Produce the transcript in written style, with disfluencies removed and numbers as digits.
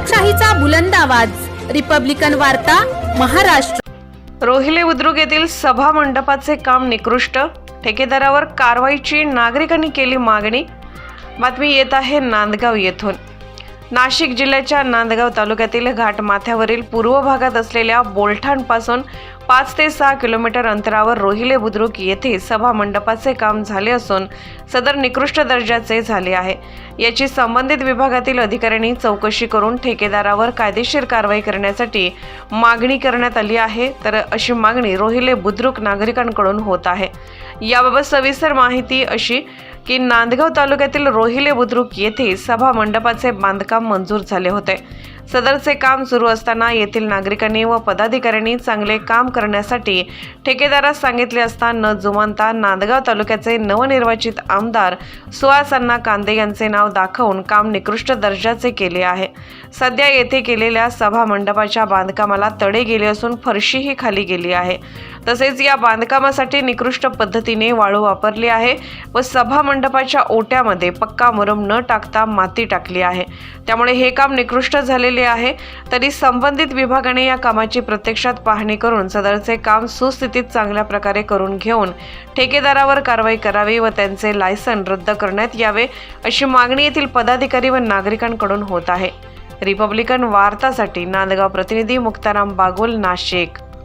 लोकशाहीचा बुलंद आवाज, रिपब्लिकन वार्ता, महाराष्ट्र। रोहिले बुद्रुक येथील सभा मंडपाचे काम निकृष्ट, ठेकेदारावर कारवाईची नागरिकांनी केली मागणी। बातमी येत आहे नांदगाव येथून। नाशिक जिल्ह्याच्या नांदगाव तालुक्यातील घाटमाथ्यावरील पूर्व भागात असलेल्या बोलठाणपासून 5 ते 6 किलोमीटर अंतरावर रोहिले बुद्रुक येथे सभा मंडपाचे काम झाले असून सदर निकृष्ट दर्जाचे झाले आहे। याची संबंधित विभागातील अधिकाऱ्यांनी चौकशी करून ठेकेदारावर कायदेशीर कारवाई करण्यासाठी मागणी करण्यात आली आहे। तर अशी मागणी रोहिले बुद्रुक नागरिकांकडून होत आहे। याबाबत सविस्तर माहिती अशी की नांदगाव तालुक्यातील रोहिले बुद्रुक येथे सभा मंडपाचे बांधकाम मंजूर झाले होते। सदरचे काम सुरू असताना येथील नागरिकांनी व पदाधिकाऱ्यांनी चांगले काम करण्यासाठी ठेकेदारास सांगितले असता न जुमानता नांदगाव तालुक्याचे नवनिर्वाचित आमदार सुहास अण्णा कांदे यांचे नाव दाखवून काम निकृष्ट दर्जाचे केले आहे। सध्या येथे केलेल्या सभा मंडपाच्या बांधकामाला तडे गेले असून फरशीही खाली गेली आहे। तसेच या बांधकामासाठी निकृष्ट पद्धतीने वाळू वापरली आहे व सभा मंडपाच्या ओट्यामध्ये पक्का मुरुम न टाकता माती टाकली आहे। त्यामुळे हे काम निकृष्ट झालेले आहे। तरी संबंधित विभागाने या कामाची प्रत्यक्षात पाहणी करून सदरचे काम सुस्थितीत चांगल्या प्रकारे करून घेऊन ठेकेदारावर कारवाई करावी व त्यांचे लायसन रद्द करण्यात यावे अशी मागणी येथील पदाधिकारी व नागरिकांकडून होत आहे। रिपब्लिकन वार्तासाठी नांदगाव प्रतिनिधी मुक्ताराम बागुल, नाशिक।